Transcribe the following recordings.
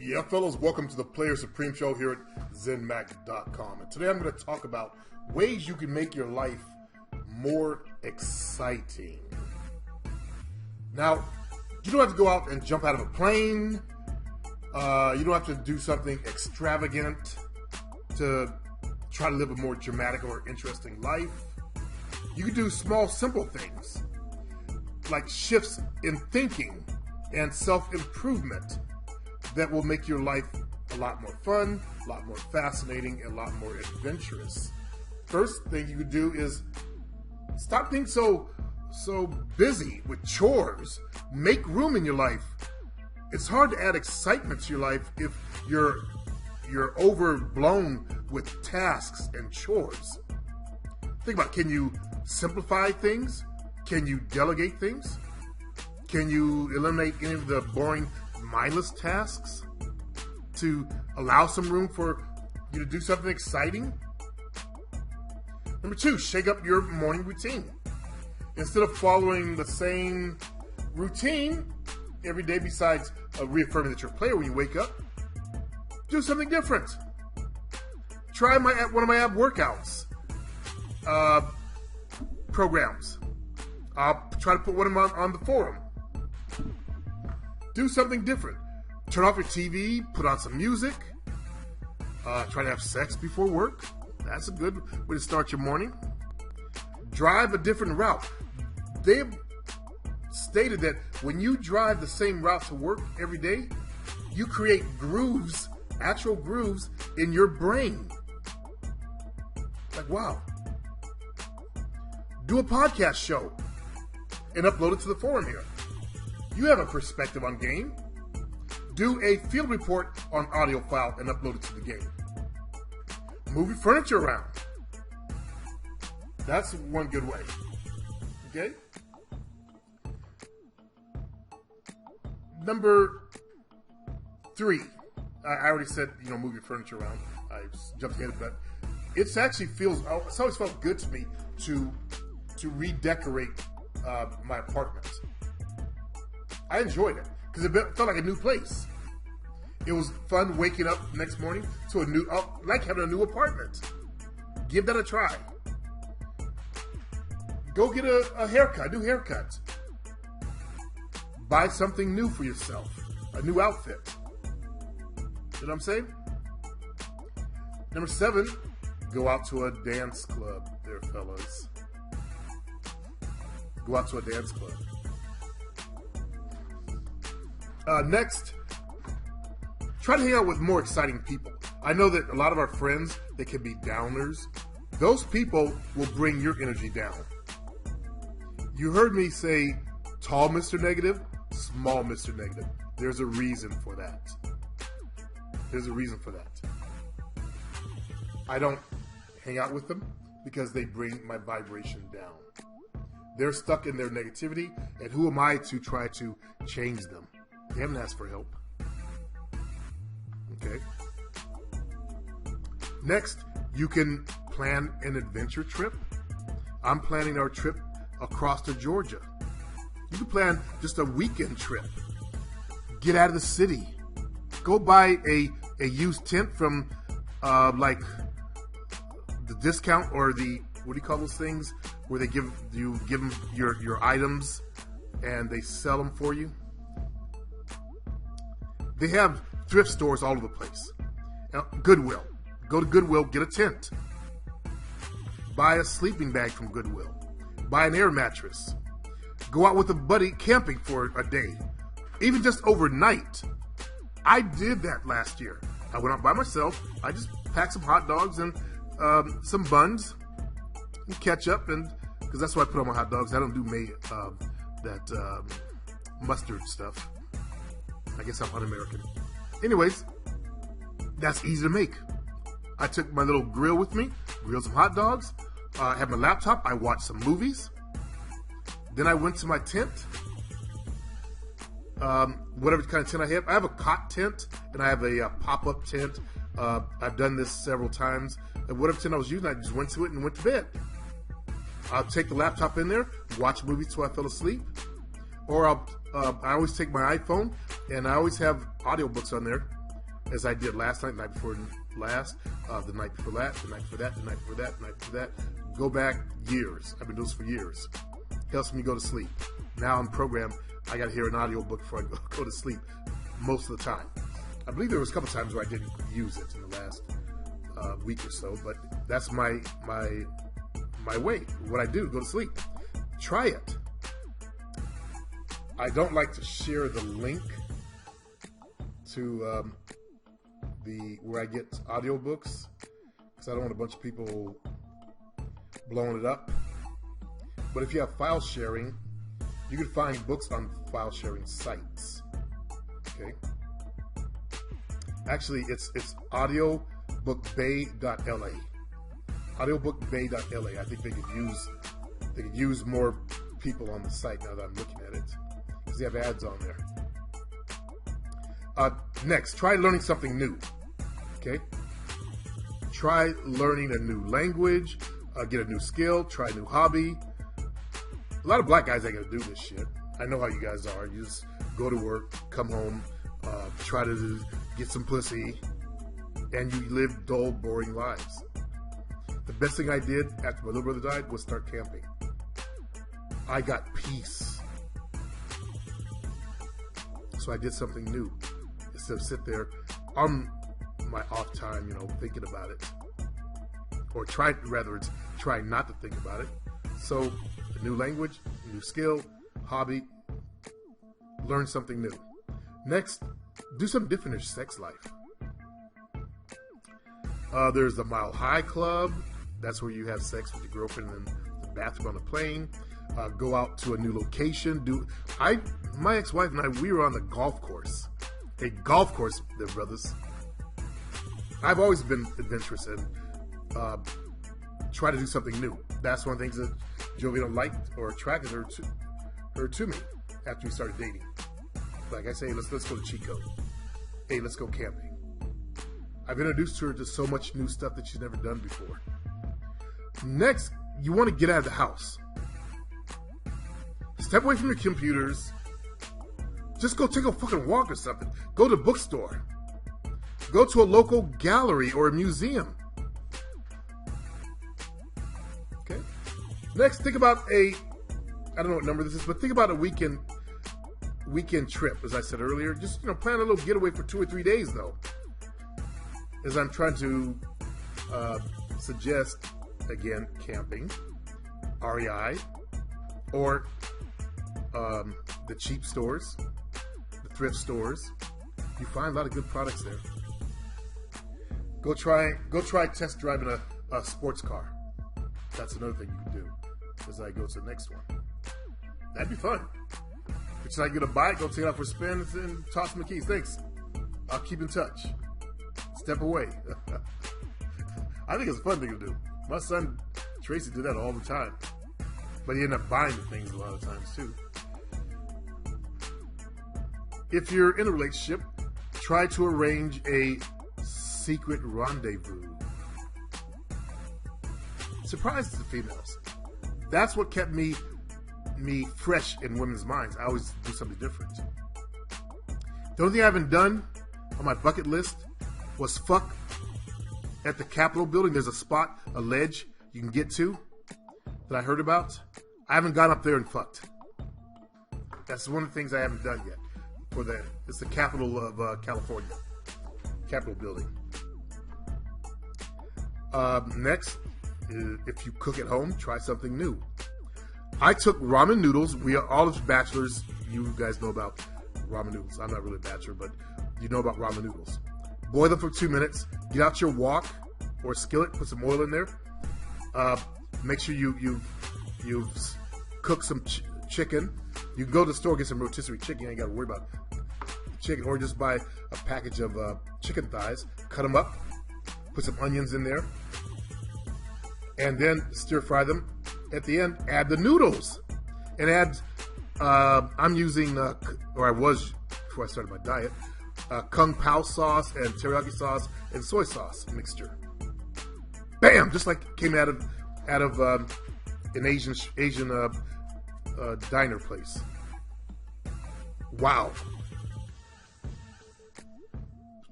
Yeah, fellas, welcome to the Player Supreme Show here at ZenMac.com. And today I'm going to talk about ways you can make your life more exciting. Now, you don't have to go out and jump out of a plane. You don't have to do something extravagant to try to live a more dramatic or interesting life. You can do small, simple things like shifts in thinking and self-improvement that will make your life a lot more fun, a lot more fascinating, and a lot more adventurous. First thing you could do is stop being so busy with chores. Make room in your life. It's hard to add excitement to your life if you're overblown with tasks and chores. Think about it. Can you simplify things? Can you delegate things? Can you eliminate any of the boring, mindless tasks to allow some room for you to do something exciting? Number 2, shake up your morning routine. Instead of following the same routine every day, besides reaffirming that you're a player when you wake up, do something different. Try one of my ab workouts programs. I'll try to put one of them on the forum. Do something different. Turn off your TV, put on some music, try to have sex before work. That's a good way to start your morning. Drive a different route. They've stated that when you drive the same route to work every day, you create grooves, actual grooves in your brain. Like, wow. Do a podcast show and upload it to the forum here. You have a perspective on game. Do a field report on audio file and upload it to the game. Move your furniture around. That's one good way. Okay? Number 3. I already said, move your furniture around. I jumped ahead, but it's always felt good to me to redecorate my apartment. I enjoyed it because it felt like a new place. It was fun waking up the next morning to like having a new apartment. Give that a try. Go get a haircut, a new haircut. Buy something new for yourself, a new outfit. You know what I'm saying? Number 7, go out to a dance club there, fellas. Go out to a dance club. Next, try to hang out with more exciting people. I know that a lot of our friends, they can be downers. Those people will bring your energy down. You heard me say tall Mr. Negative, small Mr. Negative. There's a reason for that. There's a reason for that. I don't hang out with them because they bring my vibration down. They're stuck in their negativity, and who am I to try to change them? They haven't asked for help. Okay. Next, you can plan an adventure trip. I'm planning our trip across to Georgia. You can plan just a weekend trip. Get out of the city. Go buy a used tent from like the discount or the, what do you call those things? Where they give them your items and they sell them for you. They have thrift stores all over the place. Now, Goodwill. Go to Goodwill, get a tent. Buy a sleeping bag from Goodwill. Buy an air mattress. Go out with a buddy camping for a day. Even just overnight. I did that last year. I went out by myself. I just packed some hot dogs and some buns and ketchup, and because that's what I put on my hot dogs. I don't do that mustard stuff. I guess I'm un-American. Anyways, that's easy to make. I took my little grill with me, grilled some hot dogs, I had my laptop, I watched some movies. Then I went to my tent. Whatever kind of tent I have a cot tent, and I have a pop-up tent. I've done this several times. And whatever tent I was using, I just went to it and went to bed. I'll take the laptop in there, watch movies till I fell asleep. Or I always take my iPhone, and I always have audiobooks on there. as I did last night, the night before last, the night before that, the night before that, the night before that, the night before that. Go back years. I've been doing this for years. Helps me go to sleep. Now I'm programmed. I got to hear an audio book before I go to sleep most of the time. I believe there was a couple times where I didn't use it in the last week or so, but that's my way. What I do, go to sleep. Try it. I don't like to share the link to where I get audiobooks because I don't want a bunch of people blowing it up. But if you have file sharing, you can find books on file sharing sites. Okay. Actually, it's audiobookbay.la. Audiobookbay.la. I think they could use more people on the site now that I'm looking at it because they have ads on there. Next, try learning something new. Okay. Try learning a new language, get a new skill, try a new hobby. A lot of black guys ain't gonna do this shit. I know how you guys are. You just go to work, come home, try to get some pussy, and you live dull, boring lives. The best thing I did after my little brother died was start camping. I got peace. So I did something new. Instead of sit there on my off time, thinking about it. Or try not to think about it. So, a new language, a new skill, hobby, learn something new. Next, do something different in your sex life. There's the Mile High Club. That's where you have sex with your girlfriend in the bathroom on the plane. Go out to a new location. My ex-wife and I, we were on the golf course. A golf course, there, brothers. I've always been adventurous and try to do something new. That's one of the things that Jovita liked or attracted her to me after we started dating. Like I say, let's go to Chico. Hey, let's go camping. I've introduced her to so much new stuff that she's never done before. Next, you want to get out of the house. Step away from your computers. Just go take a fucking walk or something. Go to a bookstore. Go to a local gallery or a museum. Okay? Next, think about I don't know what number this is, but think about a weekend trip, as I said earlier. Just, plan a little getaway for 2 or 3 days, though. As I'm trying to suggest, again, camping, REI, or the cheap stores, the thrift stores. You find a lot of good products there. Go try test driving a sports car. That's another thing you can do. As I go to the next one. That'd be fun. But should I get a bike, go take it out for a spin, and toss my keys? Thanks. I'll keep in touch. Step away. I think it's a fun thing to do. My son Tracy did that all the time. But he ended up buying the things a lot of times too. If you're in a relationship, try to arrange a secret rendezvous. Surprise the females. That's what kept me fresh in women's minds. I always do something different. The only thing I haven't done on my bucket list was fuck at the Capitol building. There's a spot, a ledge you can get to that I heard about. I haven't gone up there and fucked. That's one of the things I haven't done yet. It's the capital of California. Capitol building. Next, if you cook at home, try something new. I took ramen noodles. We are all as bachelors. You guys know about ramen noodles. I'm not really a bachelor, but you know about ramen noodles. Boil them for 2 minutes. Get out your wok or skillet. Put some oil in there. Make sure you've cooked some chicken. You can go to the store and get some rotisserie chicken. You ain't got to worry about chicken. Or just buy a package of chicken thighs. Cut them up. Put some onions in there. And then stir fry them. At the end, add the noodles. And add, I'm using, or I was before I started my diet, Kung Pao sauce and teriyaki sauce and soy sauce mixture. Bam! Just like it came out of an Asian diner place. Wow.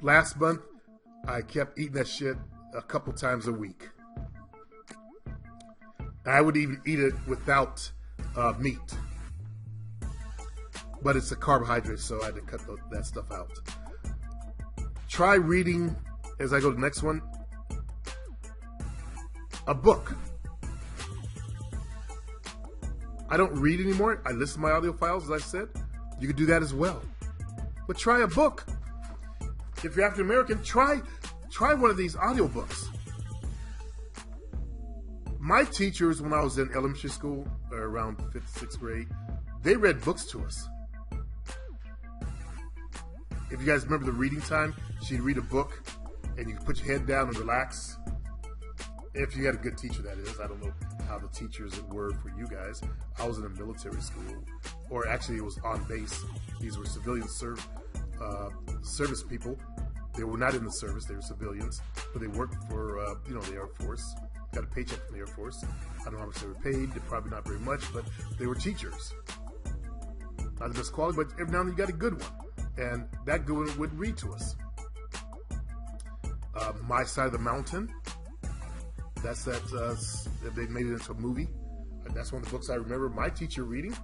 Last month, I kept eating that shit a couple times a week. I would even eat it without meat. But it's a carbohydrate, so I had to cut that stuff out. Try reading, as I go to the next one, a book. I don't read anymore. I listen to my audio files, as I said. You can do that as well. But try a book. If you're African American, try one of these audiobooks. My teachers, when I was in elementary school, or around 5th, 6th grade, they read books to us. If you guys remember the reading time, she'd read a book, and you could put your head down and relax. If you had a good teacher, that is. I don't know how the teachers were for you guys. I was in a military school, or actually it was on base. These were civilian service people. They were not in the service, they were civilians, but they worked for the Air Force. Got a paycheck from the Air Force. I don't know how much they were paid. Probably not very much, but they were teachers. Not the best quality, but every now and then you got a good one. And that good one would read to us. My Side of the Mountain. That's that. They made it into a movie. That's one of the books I remember my teacher reading.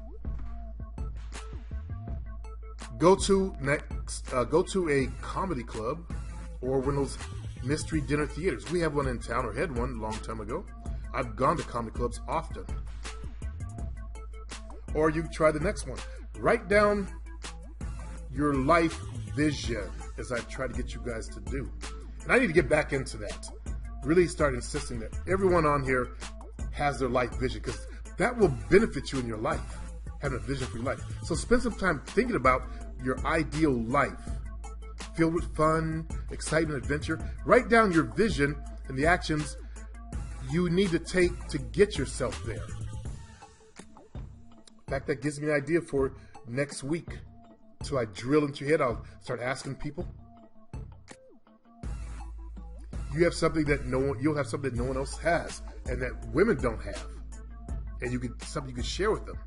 Go to a comedy club or one of those mystery dinner theaters. We have one in town, or had one a long time ago. I've gone to comedy clubs often. Or you can try the next one. Write down your life vision, as I try to get you guys to do. And I need to get back into that. Really start insisting that everyone on here has their life vision, because that will benefit you in your life, having a vision for your life. So spend some time thinking about your ideal life, filled with fun, excitement, adventure. Write down your vision and the actions you need to take to get yourself there. In fact, that gives me an idea for next week. So I drill into your head, I'll start asking people. You'll have something that no one else has, and that women don't have, and something you can share with them.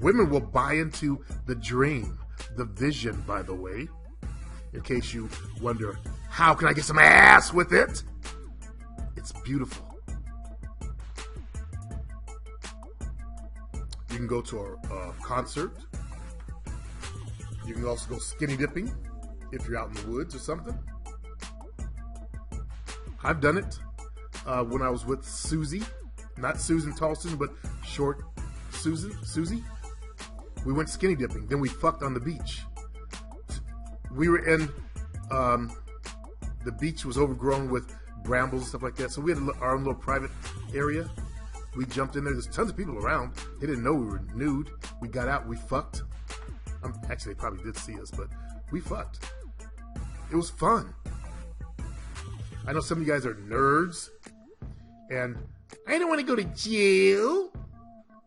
Women will buy into the dream, the vision. By the way, in case you wonder, how can I get some ass with it? It's beautiful. You can go to a concert. You can also go skinny dipping if you're out in the woods or something. I've done it when I was with Susie. Not Susan, tall Susan, but short Susie. We went skinny dipping. Then we fucked on the beach. We were in, the beach was overgrown with brambles and stuff like that. So we had our own little private area. We jumped in there. There's tons of people around. They didn't know we were nude. We got out. We fucked. Actually, they probably did see us, but we fucked. It was fun. I know some of you guys are nerds, and I don't want to go to jail.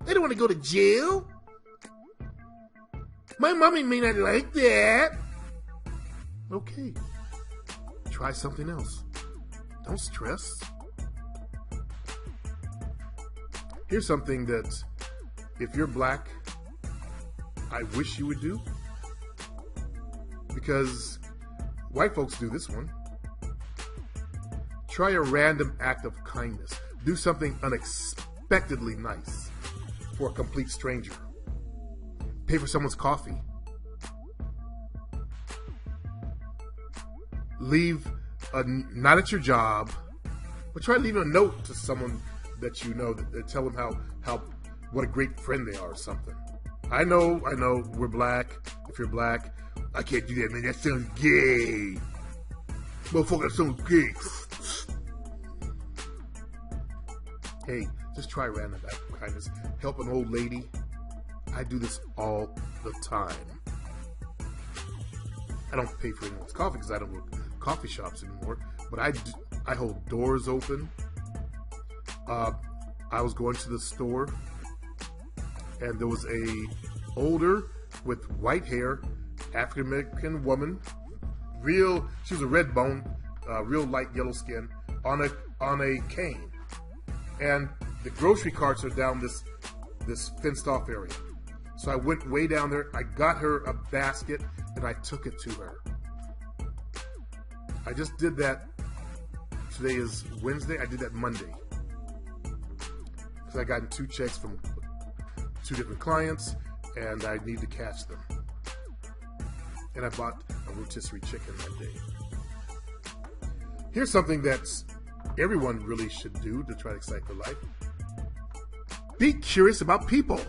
I don't want to go to jail. My mommy may not like that. Okay. Try something else. Don't stress. Here's something that, if you're black, I wish you would do. Because white folks do this one. Try a random act of kindness. Do something unexpectedly nice for a complete stranger. Pay for someone's coffee. Leave not at your job, but try leaving a note to someone that you know, that tell them how what a great friend they are or something. I know, we're black. If you're black, I can't do that, man. That sounds gay. Motherfucker, that sounds gay. Hey, just try random act of kindness. Help an old lady. I do this all the time. I don't pay for anyone's coffee because I don't work coffee shops anymore. But I hold doors open. I was going to the store, and there was a older with white hair African American woman. She was a red bone, real light yellow skin, on a cane. And the grocery carts are down this fenced off area. So I went way down there. I got her a basket and I took it to her. I just did that. Today is Wednesday. I did that Monday. Because I gotten 2 checks from 2 different clients, and I need to cash them. And I bought a rotisserie chicken that day. Here's something that's everyone really should do to try to excite their life. Be curious about people.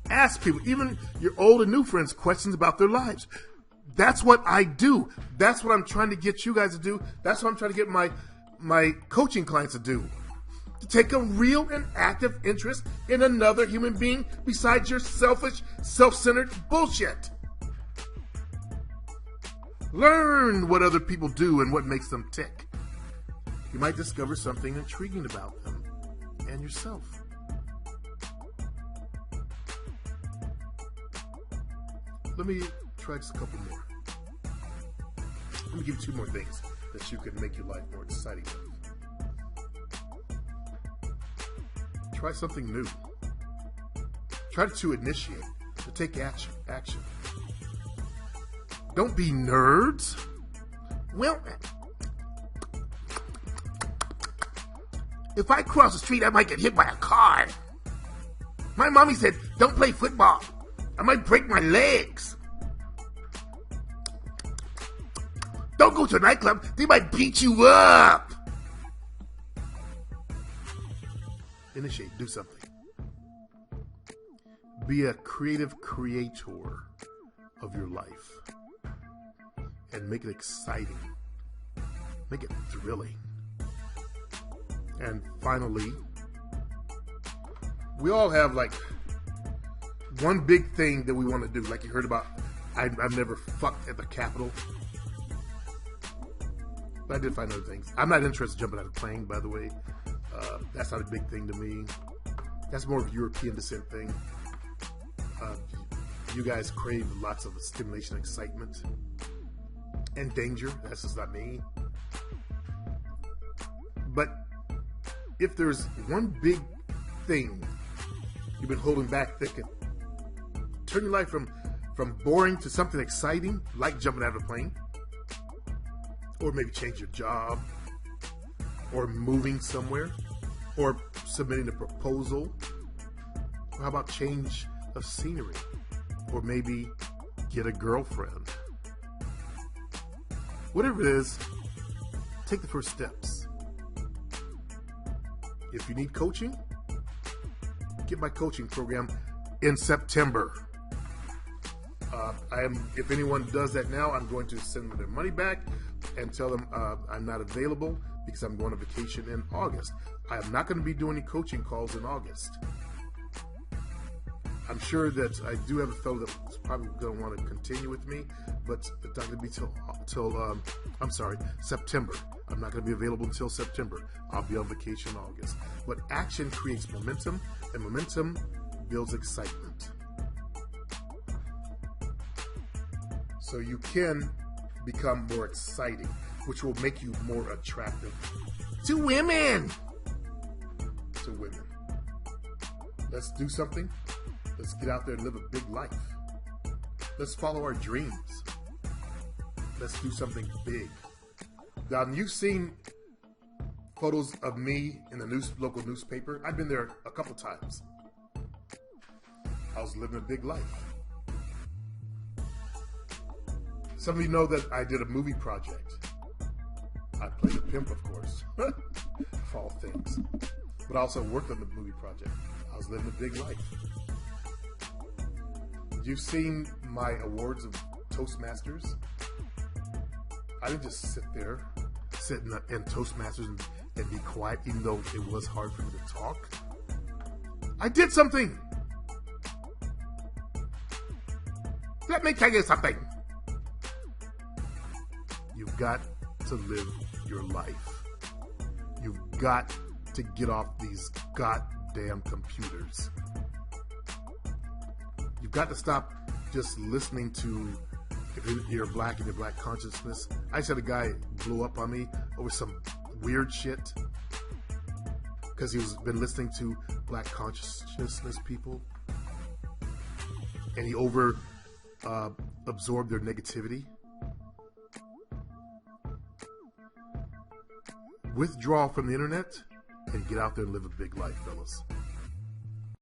Ask people, even your old and new friends, questions about their lives. That's what I do. That's what I'm trying to get you guys to do. That's what I'm trying to get my coaching clients to do. To take a real and active interest in another human being besides your selfish, self-centered bullshit. Learn what other people do and what makes them tick. You might discover something intriguing about them and yourself. Let me try just a couple more. Let me give you 2 more things that you can make your life more exciting with. Try something new. Try to initiate, to take action. Don't be nerds. Well, if I cross the street, I might get hit by a car. My mommy said, don't play football. I might break my legs. Don't go to a nightclub. They might beat you up. Initiate. Do something. Be a creative creator of your life. And make it exciting. Make it thrilling. And finally, we all have like one big thing that we want to do. Like you heard about, I've never fucked at the Capitol. But I did find other things. I'm not interested in jumping out of a plane, by the way. That's not a big thing to me. That's more of a European descent thing. You guys crave lots of stimulation, excitement, and danger. That's just not me. But if there's one big thing you've been holding back, that can turn your life from boring to something exciting, like jumping out of a plane, or maybe change your job, or moving somewhere, or submitting a proposal, or how about change of scenery, or maybe get a girlfriend. Whatever it is, take the first steps. If you need coaching, get my coaching program in September. If anyone does that now, I'm going to send them their money back and tell them I'm not available because I'm going on vacation in August. I am not going to be doing any coaching calls in August. I'm sure that I do have a fellow that's probably going to want to continue with me, but it's not going to be till September. I'm not going to be available until September. I'll be on vacation in August. But action creates momentum, and momentum builds excitement. So you can become more exciting, which will make you more attractive to women. Let's do something. Let's get out there and live a big life. Let's follow our dreams. Let's do something big. Now, you've seen photos of me in the local newspaper. I've been there a couple times. I was living a big life. Some of you know that I did a movie project. I played a pimp, of course, of all things. But I also worked on the movie project. I was living a big life. You've seen my awards of Toastmasters. I didn't just sit in Toastmasters and be quiet, even though it was hard for me to talk. I did something. Let me tell you something. You've got to live your life. You've got to get off these goddamn computers. You've got to stop just listening to, if you're black and your black consciousness. I just had a guy blow up on me over some weird shit because he's been listening to black consciousness people, and he absorbed their negativity. Withdraw from the internet and get out there and live a big life, fellas.